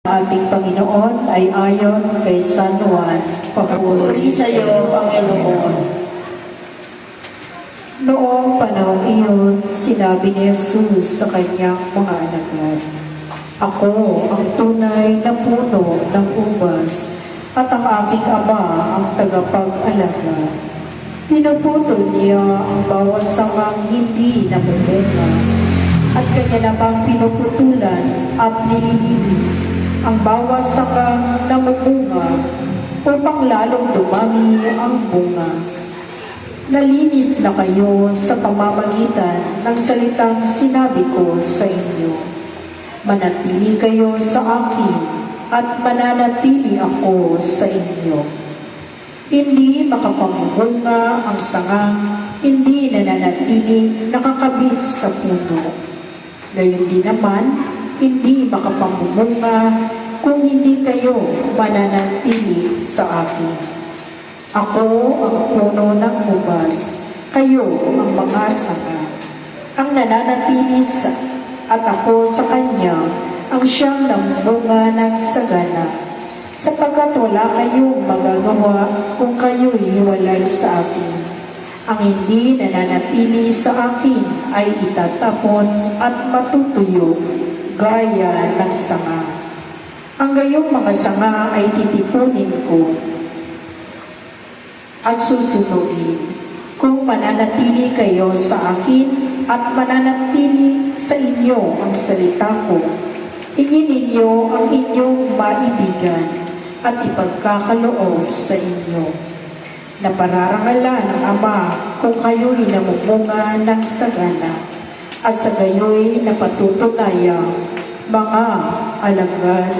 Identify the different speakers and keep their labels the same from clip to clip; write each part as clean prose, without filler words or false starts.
Speaker 1: Ating Panginoon ay ayon kay San Juan.
Speaker 2: Papuri sa iyo, Panginoon.
Speaker 1: Noong panahon iyon, sinabi ni Jesus sa kanyang mga alagad, "Ako ang tunay na puno ng ubas, at ang aking Ama ang tagapag-alaga." Pinuputol niya ang bawat sangang hindi namumunga, at kanya namang pinuputulan at nililinis ang bawat sangang namumunga upang lalong dumami ang bunga. Nalinis na kayo sa pamamagitan ng salitang sinabi ko sa inyo. Manatili kayo sa akin at mananatili ako sa inyo. Hindi makapagbunga ang sangang hindi nananatiling nakakabit sa puno. Gayon din naman, hindi makapagbunga kung hindi kayo mananatili sa akin. Ako ang puno ng ubas, kayo ang mga sanga. Ang nananatili at ako sa kanya, ang siyang namunga ng sagana, sapagkat wala kayong magagawa kung kayo'y hiwalay sa akin. Ang hindi nananatili sa akin ay itatapon at matutuyo gaya ng sanga. Ang gayong mga sanga ay titipunin ko at susunugin. Kung mananatili kayo sa akin at mananatili sa inyo ang salita ko, hingin ninyo ang inyong maibigan at ipagkakaloob sa inyo. Napararangalan ng Ama kung kayo'y namumunga ng sagana, at sa gayo'y napatutunayang mga alagad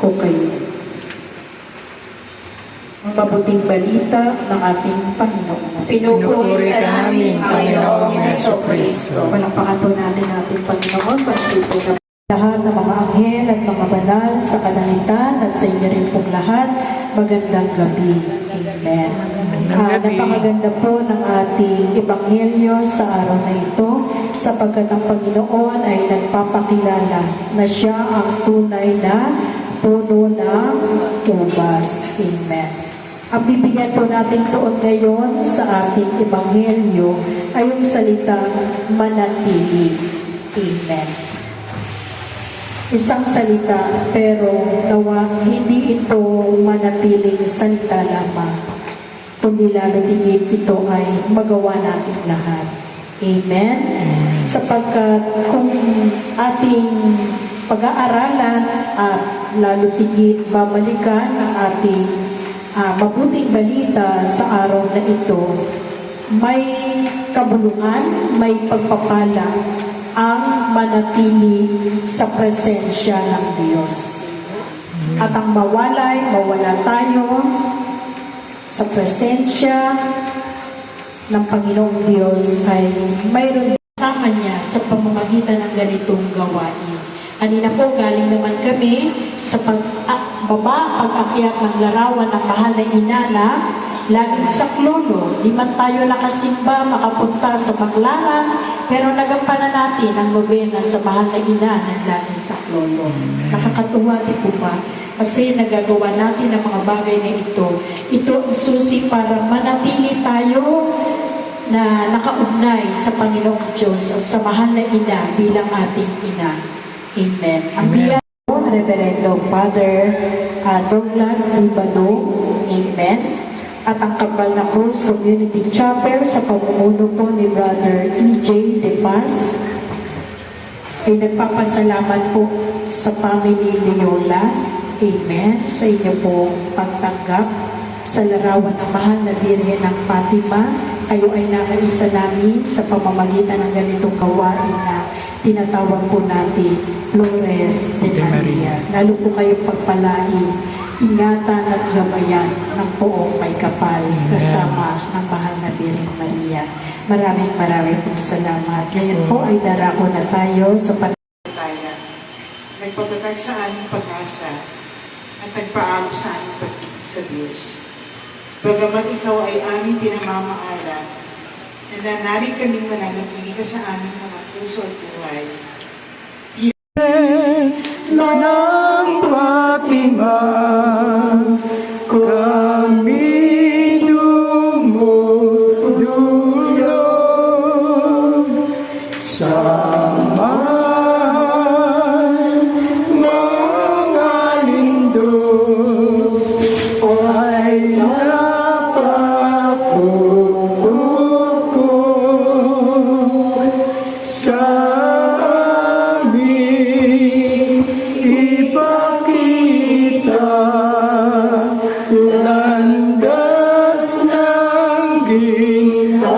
Speaker 1: ko kayo. Ang mabuting balita ng ating Panginoon.
Speaker 2: Pinupuri ka namin, Panginoong Jesucristo.
Speaker 1: Palakpakan po natin ating Panginoon. Pagsipon na lahat ng mga anghel at mga banal sa kalangitan at sa inyo rin pong lahat. Magandang gabi. Amen. Napakaganda po ng ating Ebanghelyo sa araw na ito, sapagkat ang Panginoon ay nagpapakilala na siya ang tunay na puno ng ubas. Amen. Ang bibigyan po natin tuon ngayon sa ating Ebanghelyo ay yung salitang manatili. Amen. Isang salita, pero nawa hindi ito manatiling salita lamang, kundi lalo tingin ito ay magawa natin lahat. Amen? Sapagkat kung ating pag-aaralan at lalo tingin babalikan ang ating mabuting balita sa araw na ito, may kabulungan, may pagpapala ang manatili sa presensya ng Diyos. At ang mawala tayo sa presensya ng Panginoong Diyos ay mayroon kasama niya sa pamamagitan ng ganitong gawain. Kanina po galing naman kami sa pag-akyat ng larawan ng mahal na inana, laging saklolo. Di man tayo nakasimba, makapunta sa Baclaran, pero nagampanan natin ang nobena sa mahal na ina ng laging saklolo. Nakakatuwa di po ba? Kasi nagagawa natin ang mga bagay na ito. Ito ang susi para manatili tayo na nakaugnay sa Panginoong Diyos at sa mahal na ina bilang ating ina. Amen. Ang biya po, Reverendo Father Douglas Libano. Amen. At ang Kapal na Cruz Community Chapel sa pamumuno po ni Brother E.J. De Paz ay nagpapasalamat po sa family Leola. Amen. Sa inyo po pagtanggap sa larawan ng mahal na Birhen ng Fatima. Kayo ay nakaisa namin sa pamamagitan ng ganitong gawain na tinatawag po natin Flores de Maria. Lalo po kayong pagpalain, ingatan at gabayan ng poong may kapal kasama ng mahal na Birhen Maria. Maraming pong salamat. Ngayon po ay darako na tayo sa pananampalataya. Nagpatatag sa aming pag-asa at nagpaalo sa aming pagtingin sa Diyos. Bagamat ikaw ay aming pinamamaalam, nananalig kaming mananatili ka sa aming mga puso at buhay.
Speaker 3: ng Fatima, kami dumudulog sa mga lindol ay napapupukok sa amin ipakita landas ng ginhawa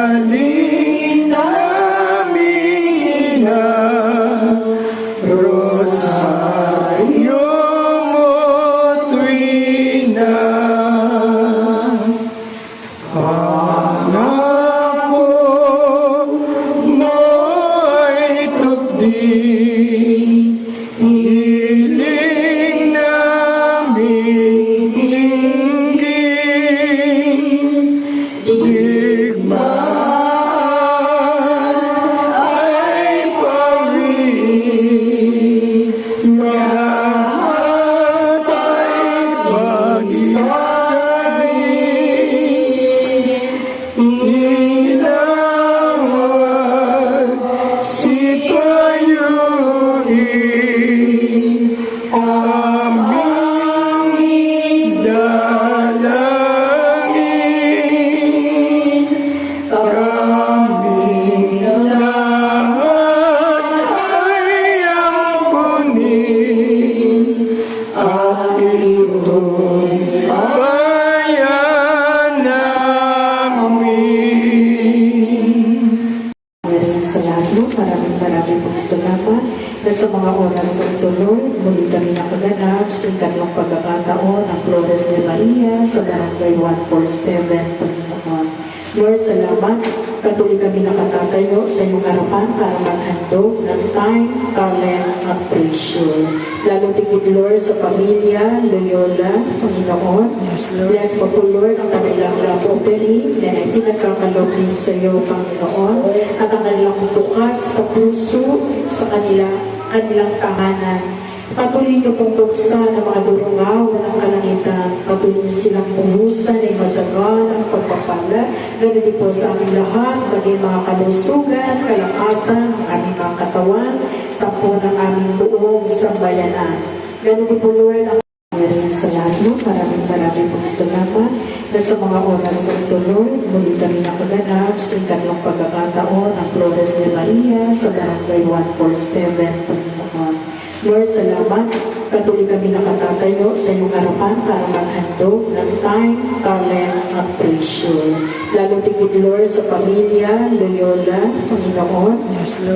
Speaker 3: darasalin naming ina Rosario mo tuwina pangako mo ay tupdin hiling naming linggin digmaan ay pawin lahat ay pag-isahin ilawag si payuin aming dalangin kaming lahat ay ampunin at itong bayan namin.
Speaker 1: Maraming salamat, maraming pong salamat na sa mga oras ng tuloy, muli kami nakaganap sa ikatlong pagkakataon ng Flores de Maria sa Barangay 147, Panginoon. Lord, salamat, patuloy kami nakatatayo sa iyong harapan para maghandog ng time, talent, at treasure. Lalo tingin, Lord, sa pamilya, Loyola, Panginoon. Bless mo po, Lord, ang kanilang love offering na ay pinagkakalog din sa iyo, Panginoon, at ang kanilang bukas sa puso, sa kanilang tahanan. Patuloy niyo pong buksan ang mga durungaw ng kalangitan. Patuloy silang puhusan ay masagal ang pagpapala. Ganun din po sa aming lahat, maging mga kalusugan, kalakasan, ang aming mga katawan, sa po ng aming buong sambayanan. Ganun din po, Lord, ang maraming salamat, maraming pong salamat na sa mga oras ng tuloy, muli kami nakaganap sa ikatlong pagkakataon ng Flores de Maria sa Barangay 147, Panginoon. Lord, salamat, patuloy kami nakatatayo sa iyong harapan para maghandog ng time, talent, at treasure. Lalo tingin, Lord, sa pamilya, Loyola, Panginoon.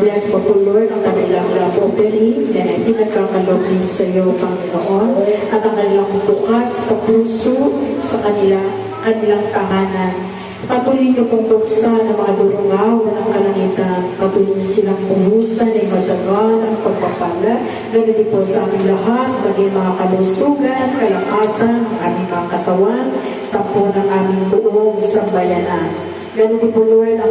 Speaker 1: Bless mo po, Lord, ang kanilang love offering na ay pinagkakalog din sa iyo, Panginoon, at ang kanilang bukas sa puso, sa kanilang tahanan. Patuloy niyo pong buksan ang mga durungaw ng kalangitan. Patuloy silang puhusan ay masagal ang pagpapala. Ganun din po sa aming lahat, maging mga kalusugan, kalakasan, ang aming mga katawan, sa po ng aming buong sambayanan. Ganun din po, Lord, ang